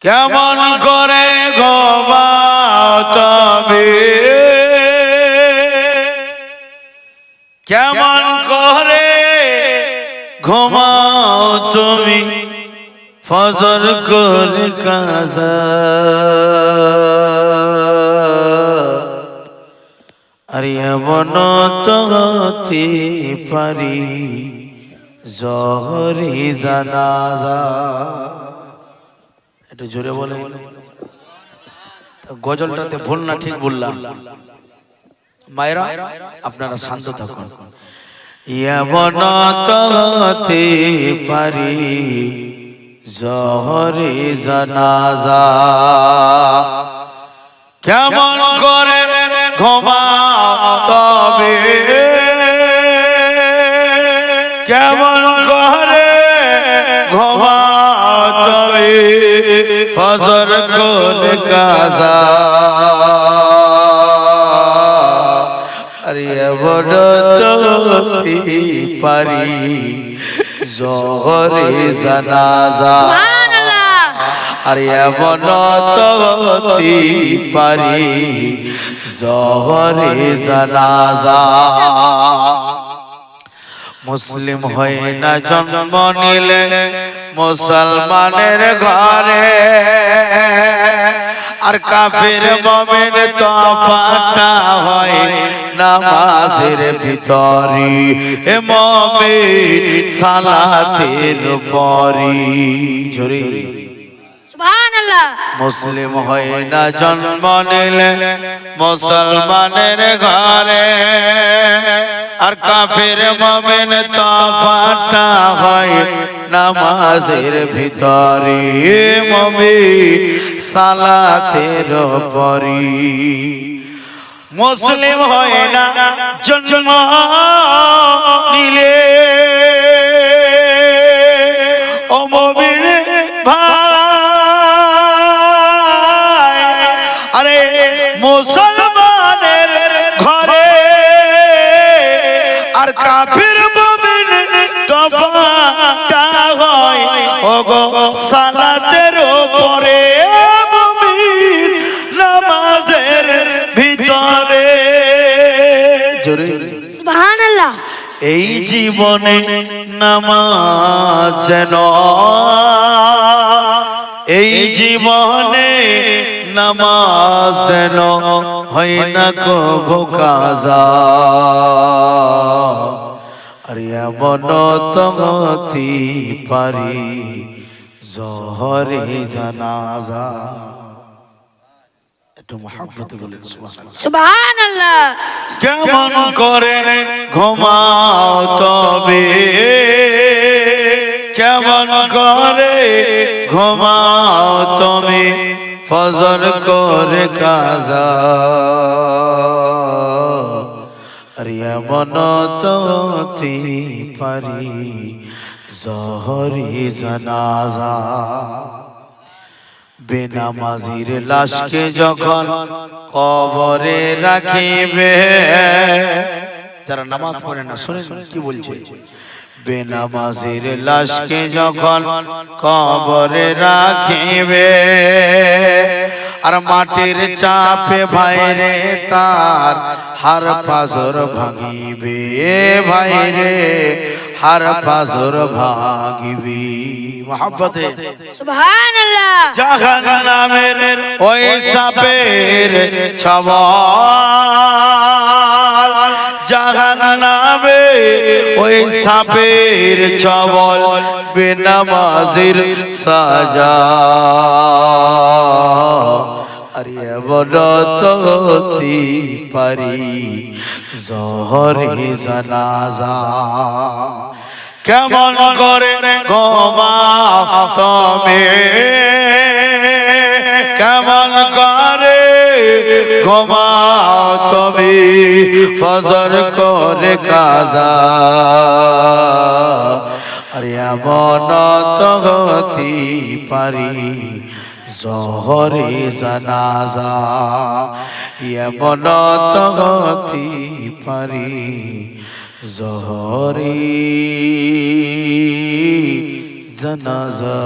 কেমন করে ঘুমাও তুমি, কেমন করে ঘুমাও তুমি ফজর করে কাজা। আরে এমন তো হতে পারি জহরি জানাজা। একটু জোরে বলে, গজলটাতে ভুল না ঠিক বললাম? মায়েরা আপনারা শান্ত থাকুন। এমন তো হতে পারি জহরি জানাজা। কেমন করে ঘুমাও তবে, কেমন করে ঘুমাও তবে ফজর করে কাজা। আরে বড় তো পারি জহরে জানাজা। আরে এমন তো পারি জহরে জানাজা। মুসলিম হয় না জন্ম নিলে মুসলমানের ঘরে, আর কাফের মুমিন তফাৎটা হয় নামাজের ভিতরে। এ মুমিন সালাতের পরে। জোরে সুবহানাল্লাহ। মুসলিম হয় না জন্ম নিলে মুসলমানের ঘরে, আর কাফের মুমিন তফাৎটা হয় নামাজের ভিতরে। মুমিন সালাতের পরে। মুসলিম হয় না জন্ম নিলে ও মুমিন ভাই, আরে মুসলমানের ঘরে, আর কাফির মুমিন তফাৎটা হয় ওগো সালাতের উপরে। মুমিন নামাজের ভিতরে। জোরে সুবহানাল্লাহ। এই জীবনে নামাজ যেন, এই জীবনে নামাজ যেন হয় না কবু কাজা। আর এমন তো হতে পারি জহরে জানাজা। একটু মহব্বতে বলেন সুবহানাল্লাহ। সুবহানাল্লাহ। কেমন করে ঘুমাও তবে, কেমন করে ঘুমাও তুমি ফজর করে কাজা। আর এমন তো হতে পারি জহরি জানাজা। বেনামাজির লাশকে যখন কবরে রাখিবে, যারা নামাজ পড়ে না শোনেন কি বলছে। বেনামাজির লাশকে যখন কবরে রাখিবে, আর মাটির চাপে ভাইরে তার হার পাজর ভাঙিবে। ভাইরে হার পাজর ভাঙিবে। মহব্বতে সুবহানাল্লাহ। জাহান্নামের ওই সাপের ছবল, জাহান্নামে ওই সাপের ছবল বেনামাজির সাজা। আরে এমন তো হতে পারি জহরে জানাজা। কেমন করে ঘুমাও তুমি, কেমন করে ঘুমাও তুমি ফজর করে কাজা। আরে এমন তো হতে পারি জহরে জানাজা। এমন তো হতে পারি জহরি জানাজা।